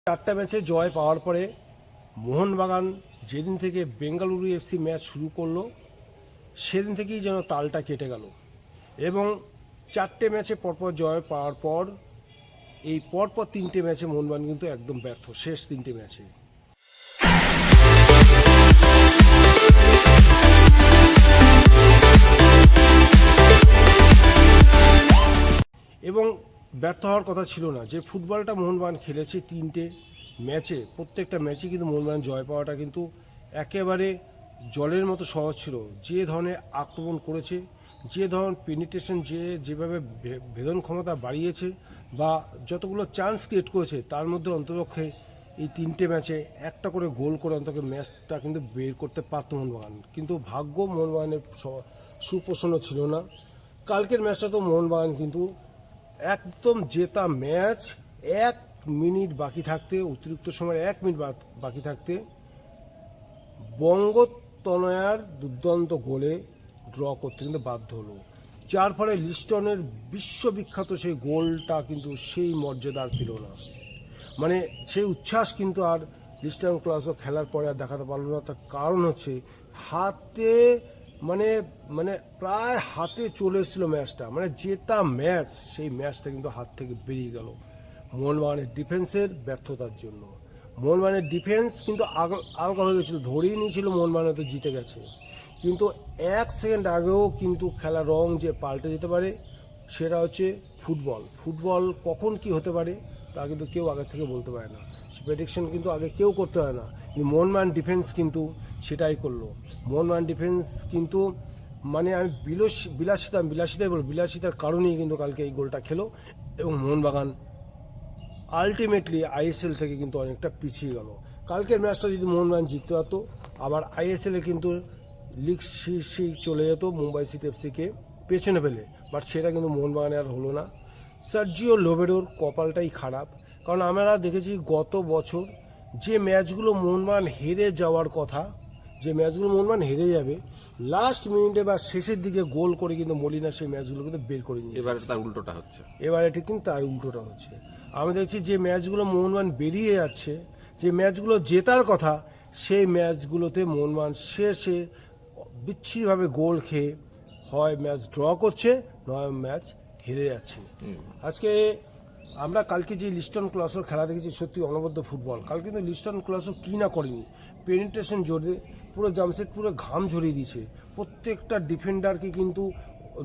4টা ম্যাচে জয় পাওয়ার পরে মোহনবাগান যেদিন থেকে বেঙ্গালুরু এফসি ম্যাচ শুরু করলো সেদিন থেকেই যেন তালটা কেটে গেল এবং 4টে ম্যাচে পরপর জয় পাওয়ার পর এই পরপর 3টে ম্যাচে মোহনবাগান কিন্তু একদম ব্যর্থ। শেষ 3টে ম্যাচে এবং ব্যর্থ হওয়ার কথা ছিল না। যে ফুটবলটা মোহনবাগান খেলেছে 3টে ম্যাচে, প্রত্যেকটা ম্যাচে কিন্তু মোহনবাগান জয় পাওয়াটা কিন্তু একেবারে জলের মতো সহজ ছিল। যে ধরনের আক্রমণ করেছে, যে ধরনের পেনিট্রেশন, যেভাবে ভেদন ক্ষমতা বাড়িয়েছে বা যতগুলো চান্স ক্রিয়েট করেছে, তার মধ্যে অন্ততপক্ষে এই 3টে ম্যাচে একটা করে গোল করে অন্তত ম্যাচটা কিন্তু বের করতে পারত মোহনবাগান। কিন্তু ভাগ্য মোহনবাগানের সুপ্রসন্ন ছিল না। কালকের ম্যাচটা তো মোহনবাগান কিন্তু একদম জেতা ম্যাচ, 1 মিনিট বাকি থাকতে, অতিরিক্ত সময় 1 মিনিট বাকি থাকতে বঙ্গতনয়ার দুর্দান্ত গোলে ড্র করতে কিন্তু বাধ্য হলো, যার ফলে লিস্টনের বিশ্ববিখ্যাত সেই গোলটা কিন্তু সেই মর্যাদা আর পেল না। মানে সেই উচ্ছ্বাস কিন্তু আর লিস্টন ক্লাসও খেলার পরে আর দেখাতে পারলো না। তার কারণ হচ্ছে হাতে মানে প্রায় হাতে চলে এসেছিলো ম্যাচটা, মানে জেতা ম্যাচ, সেই ম্যাচটা কিন্তু হাত থেকে বেরিয়ে গেল মোহনবাগানের ডিফেন্সের ব্যর্থতার জন্য। মোহনবাগানের ডিফেন্স কিন্তু আলগা হয়ে গেছিলো, ধরেই নিয়েছিল মোহনবাগান তো জিতে গেছে, কিন্তু 1 সেকেন্ড আগেও কিন্তু খেলার রং যে পাল্টে যেতে পারে সেটা হচ্ছে ফুটবল কখন কি হতে পারে তা কিন্তু কেউ আগে থেকে বলতে পারে না। সে প্রেডিকশন কিন্তু আগে কেউ করতে পারে না, কিন্তু মোহনবাগান ডিফেন্স কিন্তু সেটাই করলো। মোহনবাগান ডিফেন্স কিন্তু মানে আমি বিলাসিতার কারণেই কিন্তু কালকে এই গোলটা খেলো এবং মোহনবাগান আলটিমেটলি আইএসএল থেকে কিন্তু অনেকটা পিছিয়ে গেল। কালকের ম্যাচটা যদি মোহনবাগান জিততে পারতো, আবার আইএসএলে কিন্তু লিগ শীর্ষে চলে যেত মুম্বাই সিটি এফসিকে পেছনে ফেলে, বাট সেটা কিন্তু মোহনবাগানে আর হলো না। সার্জিও লোবেরোর কপালটাই খারাপ, কারণ আমরা দেখেছি গত বছর যে ম্যাচগুলো মোহনবাগান হেরে যাওয়ার কথা, যে ম্যাচগুলো মোহনবাগান হেরে যাবে, লাস্ট মিনিটে বা শেষের দিকে গোল করে কিন্তু মলিনা সেই ম্যাচগুলো কিন্তু বের করে নিয়ে এবারে তার উল্টোটা হচ্ছে। এবারে ঠিক কিন্তু তার উল্টোটা হচ্ছে। আমি দেখছি যে ম্যাচগুলো মোহনবাগান বেরিয়ে যাচ্ছে, যে ম্যাচগুলো জেতার কথা, সেই ম্যাচগুলোতে মোহনবাগান শেষে বিচ্ছিরিভাবে গোল খেয়ে হয় ম্যাচ ড্র করছে, নয় ম্যাচ হেরে যাচ্ছে। আজকে আমরা কালকে যে লিস্টন ক্লাসের খেলা দেখেছি, সত্যি অনবদ্য ফুটবল। কাল কিন্তু লিস্টন ক্লাসও কী না করেনি, পেনিট্রেশন জোরে পুরো জামশেদপুরে ঘাম ঝরিয়ে দিয়েছে, প্রত্যেকটা ডিফেন্ডারকে কিন্তু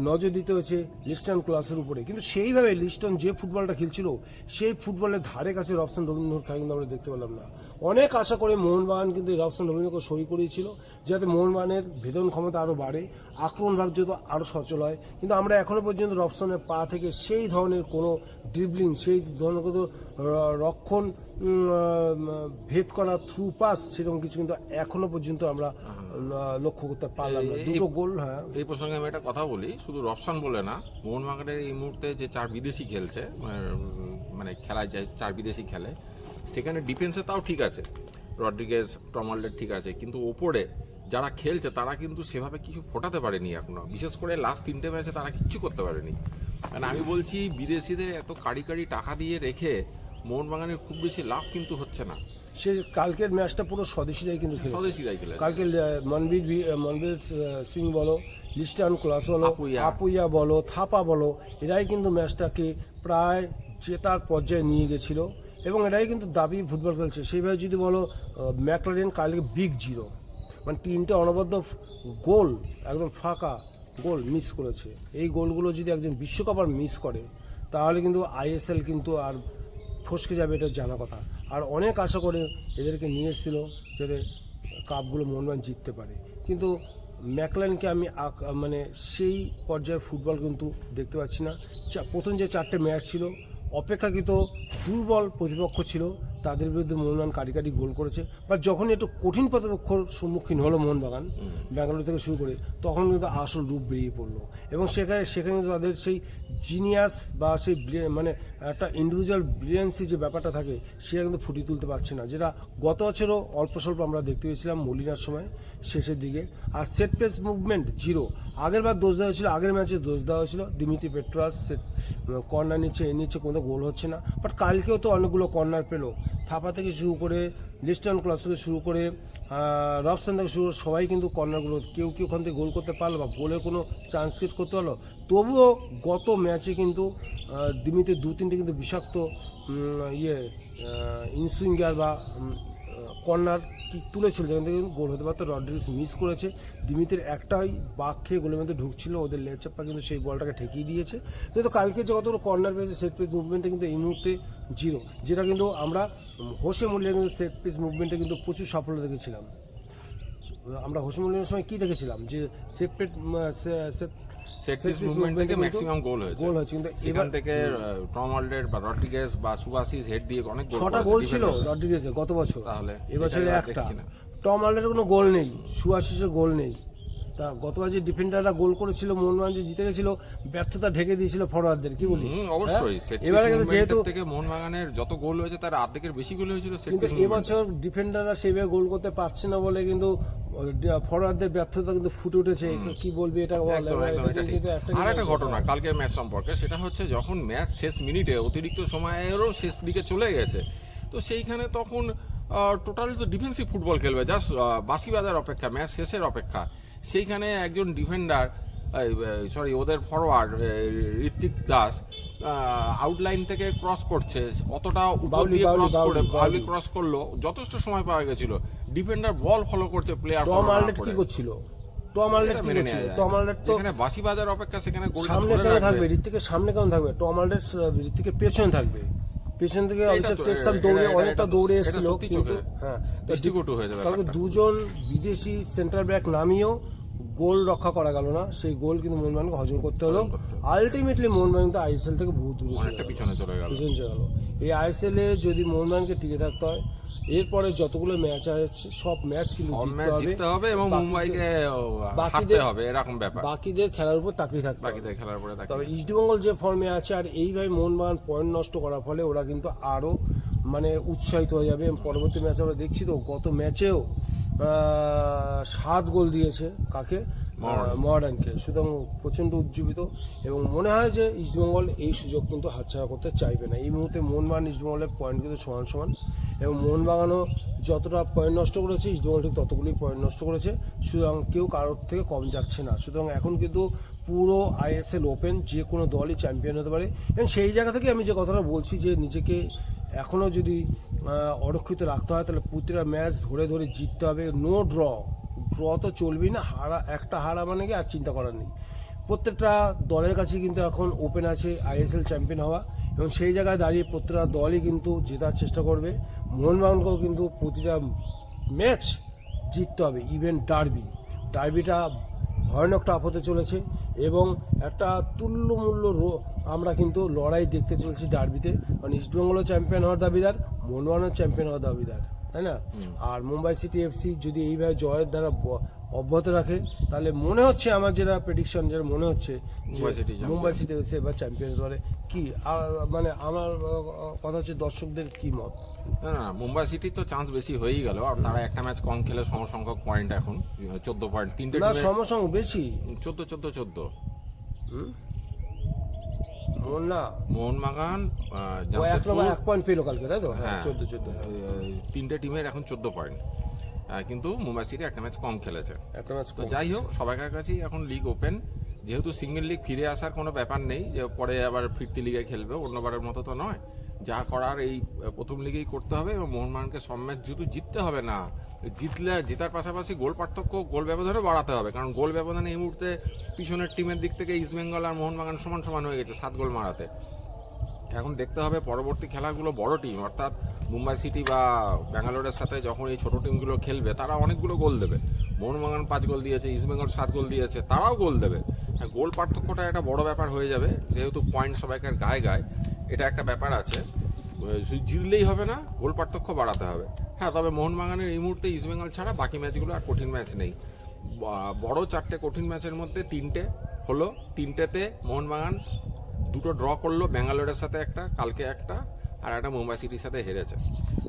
নজর দিতে হয়েছে লিস্টন ক্লাসের উপরে। কিন্তু সেইভাবে লিস্টন যে ফুটবলটা খেলছিল, সেই ফুটবলের ধারে কাছে রবসান রবীন্দ্রর খেলা কিন্তু আমরা দেখতে পেলাম না। অনেক আশা করে মোহনবাগান কিন্তু রবসান রবীন্দ্রকে সই করিয়েছিল যাতে মোহনবাগানের ভেদন ক্ষমতা আরও বাড়ে, আক্রমণ ভাগ যত আরও সচল হয়, কিন্তু আমরা এখনও পর্যন্ত রবসানের পা থেকে সেই ধরনের কোনো ড্রিবলিং, সেই ধরনের কোনো রক্ষণ ভেদ করা থ্রু পাস, সেরকম কিছু কিন্তু এখনো পর্যন্ত আমরা লক্ষ্য করতে পারলাম না। দুটো গোল। হ্যাঁ, এই প্রসঙ্গে আমি একটা কথা বলি, শুধু রফসান বলে না, মোহনবাগানের এই মুহূর্তে যে 4 বিদেশি খেলছে, মানে খেলায় যায় 4 বিদেশি খেলে, সেখানে ডিফেন্সে তাও ঠিক আছে, রড্রিগেজ, টমাল্ডের ঠিক আছে, কিন্তু ওপরে যারা খেলছে তারা কিন্তু সেভাবে কিছু ফোটাতে পারেনি এখনো। বিশেষ করে লাস্ট 3টে ম্যাচে তারা কিচ্ছু করতে পারেনি। মানে আমি বলছি, বিদেশিদের এত কাড়ি টাকা দিয়ে রেখে মোহনবাগানের খুব বেশি লাভ কিন্তু হচ্ছে না। সে কালকের ম্যাচটা পুরো স্বদেশিরাই কিন্তু খেলে। কালকে মনবীর সিং বলো, লিস্টন ক্লাস বলো, আপুইয়া বলো, থাপা বলো, এরাই কিন্তু ম্যাচটাকে প্রায় জেতার পর্যায়ে নিয়ে গেছিল এবং এরাই কিন্তু দাবি ফুটবল খেলছে। সেইভাবে যদি বলো, ম্যাকলারেন কালকে বিগ 0, মানে 3টে অনবদ্য গোল, একদম ফাঁকা গোল মিস করেছে। এই গোলগুলো যদি একজন বিশ্বকাপ আর মিস করে, তাহলে কিন্তু আইএসএল কিন্তু আর ফসকে যাবে, এটা জানা কথা। আর অনেক আশা করে এদেরকে নিয়ে এসেছিল যাতে কাপগুলো মোহনবাগান জিততে পারে, কিন্তু ম্যাকলারেনকে আমি মানে সেই পর্যায়ের ফুটবল কিন্তু দেখতে পাচ্ছি না। প্রথম যে 4টে ম্যাচ ছিল, অপেক্ষাকৃত দুর্বল প্রতিপক্ষ ছিল, তাদের বিরুদ্ধে মোহনবাগান কাড়ি গোল করেছে। বাট যখন একটু কঠিন প্রতিপক্ষর সম্মুখীন হলো মোহনবাগান, ব্যাঙ্গালোর থেকে শুরু করে, তখন কিন্তু আসল রূপ বেরিয়ে পড়লো এবং সেখানে তাদের সেই জিনিয়াস বা সেই মানে একটা ইন্ডিভিজুয়াল ব্রিলিয়ান্সি যে ব্যাপারটা থাকে, সেটা কিন্তু ফুটিয়ে তুলতে পারছে না, যেটা গত বছরও অল্প স্বল্প আমরা দেখতে পেয়েছিলাম মলিনার সময় শেষের দিকে। আর সেট প্লেস মুভমেন্ট 0। আগের বার দোষ দেওয়া হয়েছিল, আগের ম্যাচে দোষ দেওয়া হয়েছিল, দিমিত্রি পেট্রাস কর্নার নিচ্ছে, কোনো গোল হচ্ছে না। বাট কালকেও তো অনেকগুলো কর্নার পেলো, থাপা থেকে শুরু করে লিস্টন ক্লাস থেকে শুরু করে রবসান থেকে শুরু করে সবাই কিন্তু কর্নারগুলো কেউ কেউ ওখান থেকে গোল করতে পারলো বা গোলের কোনো চান্স ক্রিয়েট করতে পারলো। তবুও গত ম্যাচে কিন্তু দিমিতে 2-3টে কিন্তু বিষাক্ত ইনসুইঙ্গার বা কর্নার কিক তুলেছিল, যেখান থেকে কিন্তু গোল হতে পারতো। রড্রিগেজ মিস করেছে। দিমিতের একটাই বাঘ খেয়ে গোলের মধ্যে ঢুকছিল, ওদের লেচাপ্পা কিন্তু সেই বলটাকে ঠেকিয়ে দিয়েছে। তো কালকে যে কতগুলো কর্নার পেয়েছে সেট পিস মুভমেন্টে কিন্তু এই মুহূর্তে 0, যেটা কিন্তু আমরা হোসে মূল্যের কিন্তু সেট পিস মুভমেন্টে কিন্তু প্রচুর সাফল্য দেখেছিলাম। আমরা হোসে মূল্যের সময় কী দেখেছিলাম যে সেট পিস মুভমেন্ট থেকে ম্যাক্সিমাম গোল হয়েছে, কিন্তু এখান থেকে টম অলডারওয়ার্ল্ড বা রড্রিগেজ বা সুবাসিস হেড দিয়ে অনেক 6টা গোল ছিল রড্রিগেজের গত বছর, তাহলে এবছরে একটা। টম অলডারওয়ার্ল্ডের কোনো গোল নেই, সুবাসিসের গোল নেই। তা গতবার যে ডিফেন্ডাররা গোল করেছিল, মোহনবাগান যে জিতে গেছিল, ব্যর্থতা ঢেকে দিয়েছিল ফরওয়ার্ডদের, কি বলিস? অবশ্যই এবারে কিন্তু যেহেতু থেকে মোহনবাগানের যত গোল হয়েছে তার অর্ধেকের বেশি গোল হয়েছিল, কিন্তু এবছর ডিফেন্ডাররা সেভাবে গোল করতে পারছে না বলে কিন্তু ফরওয়ার্ডদের ব্যর্থতা কিন্তু ফুটে উঠেছে। কি বলবি এটা? আর একটা ঘটনা কালকের ম্যাচ সম্পর্কে, সেটা হচ্ছে যখন ম্যাচ শেষ মিনিটে অতিরিক্ত সময়েরও শেষ দিকে চলে গেছে, তো সেইখানে তখন টোটালি তো ডিফেন্সিভ ফুটবল খেলবে, জাস্ট বাসি বাজার অপেক্ষা, ম্যাচ শেষের অপেক্ষা। সেইখানে একজন ডিফেন্ডার ওদের ফরওয়ার্ড ঋত্বিক দাস আউটলাইন থেকে ক্রস করছে, অতটা বাউলি ক্রস করলো, যথেষ্ট সময় পাওয়া গেছিল। ডিফেন্ডার বল ফলো করছে, প্লেয়ার কি করছিল? টম অলডারওয়ার্ল্ড তো এখানে বাসি বাজার অপেক্ষা সেখানে সামনে কেন থাকবে? ঋত্বিকের সামনে কেন থাকবে? টম অলডারওয়ার্ল্ড ঋত্বিকের পেছনে থাকবে। পেছন থেকে অনেকটা দৌড়ে এসেছিল, কিন্তু হ্যাঁ কালকে দুজন বিদেশি সেন্ট্রাল ব্যাক নামিয়েও গোল রক্ষা করা গেল না। সেই গোল কিন্তু মোহনবাগানকে হজম করতে হলো। আলটিমেটলি মোহনবাগান কিন্তু আইএসএল থেকে বহু দূরে পিছনে চলে গেল। এই আইএসএল এ যদি মোহনবাগানকে টিকে থাকতে হয়, এরপরে যতগুলো ম্যাচ আছে সব ম্যাচ কিন্তু জিততে হবে এবং মুম্বাইকে হারতে হবে, এরকম ব্যাপার। বাকিদের খেলার উপর তাকিয়ে থাকতে হবে। তবে ইস্টবেঙ্গল যে ফর্মে আছে, আর এইভাবে মোহনবাগান পয়েন্ট নষ্ট করার ফলে ওরা কিন্তু আরও মানে উৎসাহিত হয়ে যাবে। পরবর্তী ম্যাচে আমরা দেখছি তো, গত ম্যাচেও 7 গোল দিয়েছে কাকে? মহারানকে। সুতরাং প্রচণ্ড উজ্জীবিত, এবং মনে হয় যে ইস্টবেঙ্গল এই সুযোগ কিন্তু হাতছাড়া করতে চাইবে না। এই মুহূর্তে মোহনবাগান ইস্টবেঙ্গলের পয়েন্ট কিন্তু সমান সমান, এবং মোহনবাগানও যতটা পয়েন্ট নষ্ট করেছে, ইস্টবেঙ্গল ঠিক ততগুলি পয়েন্ট নষ্ট করেছে। সুতরাং কেউ কারোর থেকে কম যাচ্ছে না। সুতরাং এখন কিন্তু পুরো আইএসএল ওপেন, যে কোনো দলই চ্যাম্পিয়ন হতে পারে। এবং সেই জায়গা থেকে আমি যে কথাটা বলছি, যে নিজেকে এখনও যদি অরক্ষিত রাখতে হয়, তাহলে প্রতিটা ম্যাচ ধরে ধরে জিততে হবে। নো ড্র তো চলবেই না। একটা হারা মানে কি আর চিন্তা করার নেই। প্রত্যেকটা দলের কাছে কিন্তু এখন ওপেন আছে আইএসএল চ্যাম্পিয়ন হওয়া, এবং সেই জায়গায় দাঁড়িয়ে প্রত্যেকটা দলই কিন্তু জেতার চেষ্টা করবে। মোহনবাগানকেও কিন্তু প্রতিটা ম্যাচ জিততে হবে। ইভেন ডার্বিটা ভয়ানক টাফ হতে চলেছে, এবং একটা তুল্যমূল্য আমরা কিন্তু লড়াই দেখতে চলেছি ডার্বিতে। কারণ ইস্টবেঙ্গলও চ্যাম্পিয়ন হওয়ার দাবিদার, মোহনবাগানও চ্যাম্পিয়ন হওয়ার দাবিদার, তাই না? আর মুম্বাই সিটি এফসি যদি এইভাবে জয়ের দ্বারা অব্যাহত রাখে, তাহলে মনে হচ্ছে, আমার যেটা প্রেডিকশন, যেটা মনে হচ্ছে মুম্বাই সিটি এফসি এবার চ্যাম্পিয়ন হতে পারে। কি মানে আমার কথা হচ্ছে, দর্শকদের কি মত? না, মুম্বাই সিটি তো চান্স বেশি হয়েই গেল, আর তারা একটা ম্যাচ কম খেলে সমসংখ্যক পয়েন্ট এখন 14 পয়েন্ট, 3টে না সমসংখ্যক বেশি, 14 মোহনবাগান 1 পয়েন্ট পেল কালকে, তাই তো? হ্যাঁ 14 3টে টিমের এখন 14 পয়েন্ট, কিন্তু মুম্বাই সিটি একটা ম্যাচ কম খেলেছে। তো যাই হোক, সবাইকার কাছেই এখন লিগ ওপেন। যেহেতু সিঙ্গেল লিগ ফিরে আসার কোনো ব্যাপার নেই, যে পরে আবার ফিরতি লিগে খেলবে, অন্যবারের মতো তো নয়। যা করার এই প্রথম লিগেই করতে হবে, এবং মোহনবাগানকে সব ম্যাচ যেহেতু জিততে হবে না, জেতার পাশাপাশি গোল পার্থক্য, গোল ব্যবধানও বাড়াতে হবে। কারণ গোল ব্যবধানে এই মুহূর্তে পিছনের টিমের দিক থেকে ইস্টবেঙ্গল আর মোহনবাগান সমান সমান হয়ে গেছে 7 গোল মারাতে। এখন দেখতে হবে পরবর্তী খেলাগুলো বড় টিম, অর্থাৎ মুম্বাই সিটি বা ব্যাঙ্গালোরের সাথে যখন এই ছোটো টিমগুলো খেলবে, তারা অনেকগুলো গোল দেবে। মোহনবাগান 5 গোল দিয়েছে, ইস্টবেঙ্গল 7 গোল দিয়েছে, তারাও গোল দেবে। গোল পার্থক্যটা একটা বড় ব্যাপার হয়ে যাবে, যেহেতু পয়েন্ট সবাইকার গায়ে, এটা একটা ব্যাপার আছে। জিতলেই হবে না, গোল পার্থক্য বাড়াতে হবে। হ্যাঁ, তবে মোহনবাগানের এই মুহূর্তে ইস্টবেঙ্গল ছাড়া বাকি ম্যাচগুলো আর কঠিন ম্যাচ নেই। বড় 4টে কঠিন ম্যাচের মধ্যে 3টে হলো, 3টেতে মোহনবাগান 2টো ড্র করলো, ব্যাঙ্গালোরের সাথে একটা, কালকে একটা, আর একটা মুম্বাই সিটির সাথে হেরেছে।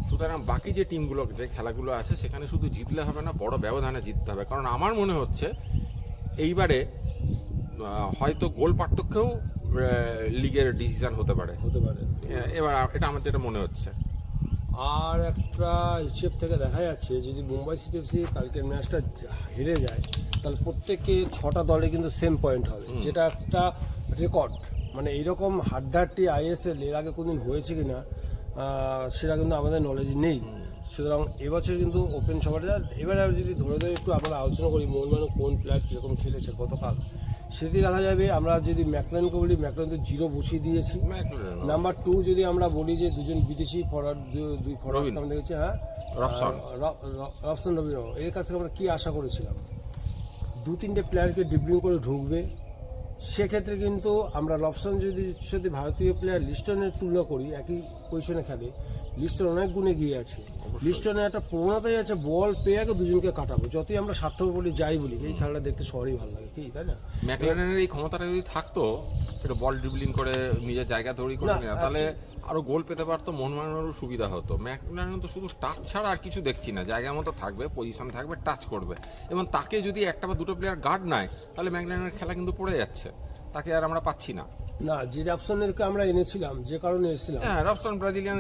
সুতরাং বাকি যে টিমগুলো, যে খেলাগুলো আছে, সেখানে শুধু জিতলে হবে না, বড় ব্যবধানে জিততে হবে। কারণ আমার মনে হচ্ছে এইবারে হয়তো গোল পার্থক্যেও লিগের ডিসিশন হতে পারে। হতে পারে। এবার এটা আমার যেটা মনে হচ্ছে। আর একটা হিসেব থেকে দেখা যাচ্ছে যদি মুম্বাই সিটি এফসি কালকের ম্যাচটা হেরে যায় তাহলে প্রত্যেকে 6টা দলে কিন্তু সেম পয়েন্ট হবে, যেটা একটা রেকর্ড। মানে এইরকম হাড্ডাহাড্ডি আইএসএল এর আগে কোনদিন হয়েছে কিনা সেটা কিন্তু আমাদের নলেজ নেই। সুতরাং এবছর কিন্তু ওপেন সভাটা এবারে যদি ধরে ধরে একটু আমরা আলোচনা করি মোহনবাগান কোন প্লেয়ার কীরকম খেলেছে গতকাল, সেটি দেখা যাবে। আমরা যদি ম্যাকলারেনকে বলি, ম্যাকলারেন তো 0 বসিয়ে দিয়েছি। নাম্বার 2 যদি আমরা বলি যে দুজন বিদেশি ফরওয়ার্ড, দুই ফরওয়ার্ড আমরা দেখেছি, হ্যাঁ, রবসন রবিন, এর কাছ থেকে আমরা কী আশা করেছিলাম? 2-3টে প্লেয়ারকে ড্রিবলিং করে ঢুকবে। সেক্ষেত্রে কিন্তু আমরা রবসন যদি ভারতীয় প্লেয়ার লিস্টনের তুলনা করি, একই পজিশনে খেলে, লিস্টন অনেক গুণে গিয়ে আছে। লিস্টনের একটা প্রবণতাই আছে বল পেয়ে আগে দুজনকে কাটাবো। যতই আমরা স্বার্থপর বলি যাই বলি, এই খেলাটা দেখতে সবারই ভালো লাগে, কি তাই না? ম্যাকলারেনের এই ক্ষমতাটা যদি থাকতো, এটা বল ড্রিবলিং করে নিজের জায়গা তৈরি করে নেওয়া, তাহলে আরো গোল পেতে পারতো, মোহনবাগানেরও সুবিধা হতো। ম্যাকলারেন তো শুধু টাচ ছাড়া আর কিছু দেখছি না, জায়গা মতো থাকবে, পজিশন থাকবে, টাচ করবে, এবং তাকে যদি একটা বা দুটো প্লেয়ার গার্ড নেয় তাহলে ম্যাকলারেনের খেলা কিন্তু পড়ে যাচ্ছে, তাকে আর আমরা পাচ্ছি না। না, যে রবসনকে আমরা এনেছিলাম, যে কারণে এসেছিলাম, হ্যাঁ, রবসন ব্রাজিলিয়ান,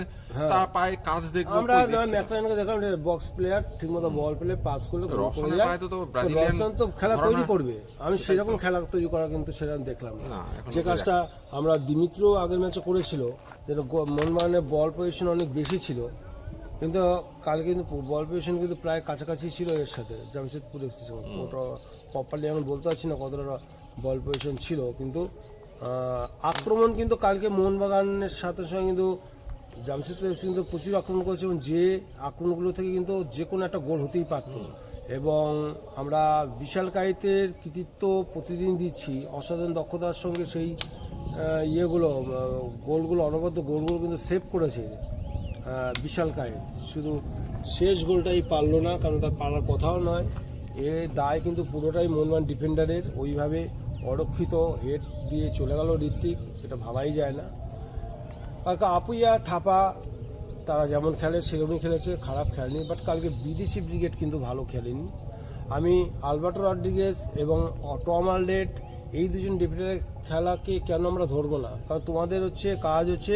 তার পায়ে কাজ দেখবো আমরা না, ম্যাকলারেনকে দেখলাম বক্স প্লেয়ার, ঠিকমতো বল পেলে পাস করলে রবসন তো খেলা তৈরি করবে। আমি সেরকম খেলা তৈরি করা কিন্তু সেটা দেখলাম না। যে কাজটা আমরা দিমিত্র আগের ম্যাচে করেছিল, যেটা মোহনবাগানের বল পজিশন অনেক বেশি ছিল, কিন্তু কাল কিন্তু বল পজিশন কিন্তু প্রায় কাছাকাছি ছিল এর সাথে জামশেদপুর এফসি। ওটা প্রপারলি আমি বলতে পারছি না কতটা বল পজিশন ছিল, কিন্তু আক্রমণ কিন্তু কালকে মোহনবাগানের সাথে সঙ্গে কিন্তু জামশেদপুর এফসি কিন্তু প্রচুর আক্রমণ করেছে, এবং যে আক্রমণগুলো থেকে কিন্তু যে কোনো একটা গোল হতেই পারত। এবং আমরা বিশাল কায়েতের কৃতিত্ব প্রতিদিন দিচ্ছি, অসাধারণ দক্ষতার সঙ্গে সেই গোলগুলো অনবদ্য গোলগুলো কিন্তু সেভ করেছে বিশাল কায়েত। শুধু শেষ গোলটাই পারলো না, কারণ তার পারার কথাও নয়। এর দায় কিন্তু পুরোটাই মোহনবাগান ডিফেন্ডারের। ওইভাবে অরক্ষিত হেড দিয়ে চলে গেল ঋত্বিক, এটা ভাবাই যায় না। আপুইয়া থাপা তারা যেমন খেলে সেরকমই খেলেছে, খারাপ খেলেনি। বাট কালকে বিদেশি ব্রিগেড কিন্তু ভালো খেলেনি। আমি আলবার্টো রড্রিগেজ এবং টম আলডেট এই দুজন ডিফেন্ডারের খেলাকে কেন আমরা ধরবো না? কারণ তোমাদের কাজ হচ্ছে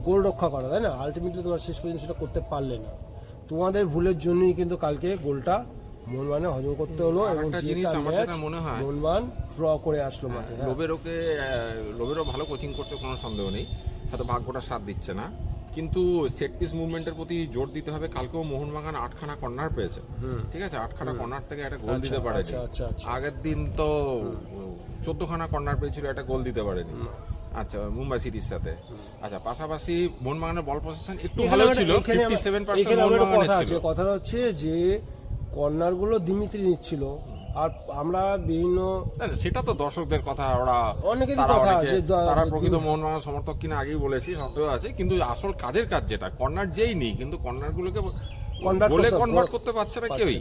গোল রক্ষা করা, তাই না? আলটিমেটলি তোমরা শেষ পর্যন্ত সেটা করতে পারলে না। তোমাদের ভুলের জন্যই কিন্তু কালকে গোলটা মোহনবাগানে হজম করতে হলো, এবং মোহনবাগান ড্র করে আসলো মাঠে। লোবেরো ভালো কোচিং করছে, কোনো সন্দেহ নেই, হয়তো ভাগ্যটা সাথ দিচ্ছে না, কিন্তু সেট পিস মুভমেন্টের প্রতি জোর দিতে হবে। কালকেও মোহনবাগান 8খানা কর্নার পেয়েছে, ঠিক আছে, 8খানা কর্নার থেকে একটা গোল দিতে পারেনি। আগের দিন তো 14খানা কর্নার পেয়েছিল, একটা গোল দিতে পারেনি। আচ্ছা, মুম্বাই সিটির সাথে। আচ্ছা, পাশাপাশি মোহনবাগানের বল পজিশন একটু ভালো ছিল, 57% মোহনবাগানের ছিল। কথা হচ্ছে যে কর্নারগুলো দিমিত্রি নিচ্ছিল, আর আমরা বিভিন্ন, সেটা তো দর্শকদের কথা, ওরা অনেকেরই কথা আছে, তারা প্রকৃত মোহনবাগান সমর্থক কিনা আগেই বলেছি, সন্দেহ আছে। কিন্তু আসল কাজের কাজ যেটা, কর্নার যেই নেই, কিন্তু কর্নারগুলোকে গোলে কনভার্ট করতে পারছে না কেউই।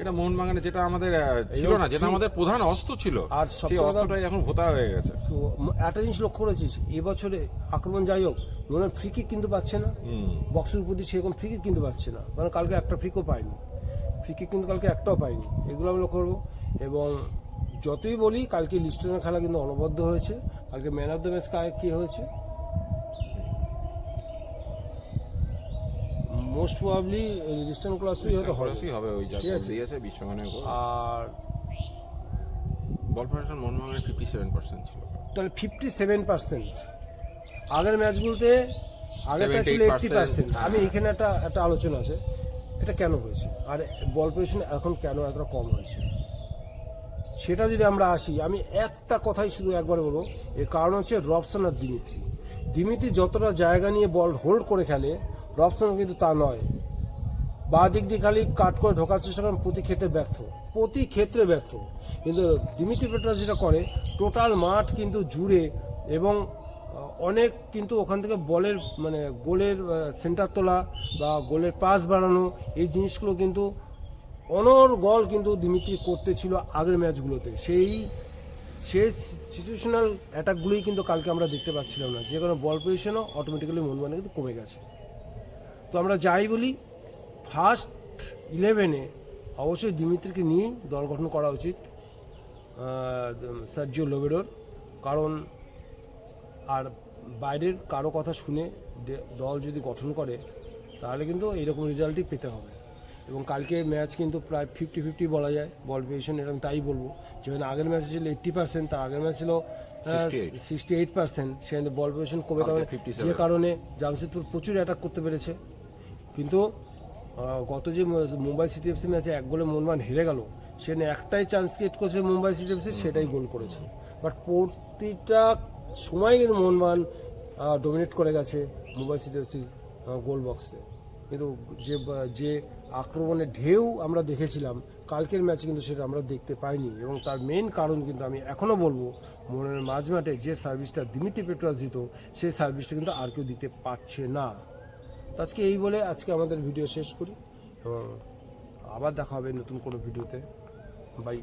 এটা মোহনবাগানে যেটা আমাদের ছিল না, যেটা আমাদের প্রধান অস্ত্র ছিল, আর সেই অস্ত্রটাই এখন ভোতা হয়ে গেছে। একটা জিনিস লক্ষ্য করেছিস, এবছরে আক্রমণ যাই হোক, মনে ফ্রি কিক কিন্তু পাচ্ছে না, বক্সের উপর দিয়ে সেরকম ফ্রি কিক কিন্তু পাচ্ছে না, কারণ কালকে একটা ফ্রিকও পায়নি, ফ্রি কিক কিন্তু কালকে একটাও পাইনি। এগুলো আমি লক্ষ্য করবো। এবং যতই বলি, কালকে লিস্টনের খেলা কিন্তু অনবদ্য হয়েছে। কালকে ম্যান অফ দ্য ম্যাচ কে হয়েছে? মোস্ট প্রবাবলি লিস্টন ক্লাসই হয়তো হবে, ওই ঠিক আছে, বিশ্বমানের গোল। আর বল পজিশন মোহনবাগানের 57% ছিল, তাহলে 57%। আগের ম্যাচগুলোতে আগেরটা ছিল 80%। আমি এখানে একটা আলোচনা আছে, এটা কেন হয়েছে, আর বল পজিশন এখন কেন এতটা কম হয়েছে, সেটা যদি আমরা আসি, আমি একটা কথাই শুধু একবার বলবো, এর কারণ হচ্ছে রবসন আর দিমিত্রি যতটা জায়গা নিয়ে বল হোল্ড করে খেলে, রবসন কিন্তু তা নয়। বাঁ দিক দিয়ে খালি কাট করে ঢোকার চেষ্টা করেন, প্রতি ক্ষেত্রে ব্যর্থ। কিন্তু দিমিত্রি পেট্রাস যেটা করে, টোটাল মাঠ কিন্তু জুড়ে, এবং অনেক কিন্তু ওখান থেকে বলের মানে গোলের সেন্টার তোলা বা গোলের পাস বাড়ানো, এই জিনিসগুলো কিন্তু অনর্গল কিন্তু দিমিত্রি করতেছিল আগের ম্যাচগুলোতে। সেই সিচুয়েশনাল অ্যাটাকগুলোই কিন্তু কালকে আমরা দেখতে পাচ্ছিলাম না, যে কোনো বল পজিশনও অটোমেটিক্যালি মোহনবাগান কিন্তু কমে গেছে। তো আমরা যাই বলি, ফার্স্ট 11-এ অবশ্যই দিমিত্রিকে নিয়েই দল গঠন করা উচিত সার্জিও লোবেরোর, কারণ আর বাইরের কারো কথা শুনে দল যদি গঠন করে তাহলে কিন্তু এইরকম রেজাল্টই পেতে হবে। এবং কালকে ম্যাচ কিন্তু প্রায় 50-50 বলা যায় বল পজিশন, এটা আমি তাই বলবো। যেখানে আগের ম্যাচে ছিল 80%, তার আগের ম্যাচ ছিল 68%, সেখানে বল পজিশন কমে যাবে, যে কারণে জামশেদপুর প্রচুর অ্যাটাক করতে পেরেছে। কিন্তু গত যে মুম্বাই সিটি এফসি ম্যাচে 1 গোলে মোহনবাগান হেরে গেল, সেখানে একটাই চান্স ক্রিয়েট করেছে মুম্বাই সিটি এফসি, সেটাই গোল করেছে। বাট প্রতিটা সময় কিন্তু মোহনবাগান ডমিনেট করে গেছে মুম্বাই সিটি এফসির গোল বক্সে। কিন্তু যে আক্রমণের ঢেউ আমরা দেখেছিলাম কালকের ম্যাচে কিন্তু সেটা আমরা দেখতে পাইনি। এবং তার মেইন কারণ কিন্তু আমি এখনও বলবো, মোহনের মাঝমাঠে যে সার্ভিসটা দিমিত্রি পেট্রাস দিত, সেই সার্ভিসটা কিন্তু আর কেউ দিতে পারছে না। তো আজকে এই বলে আজকে আমাদের ভিডিও শেষ করি, এবং আবার দেখা হবে নতুন কোনো ভিডিওতে। বাই।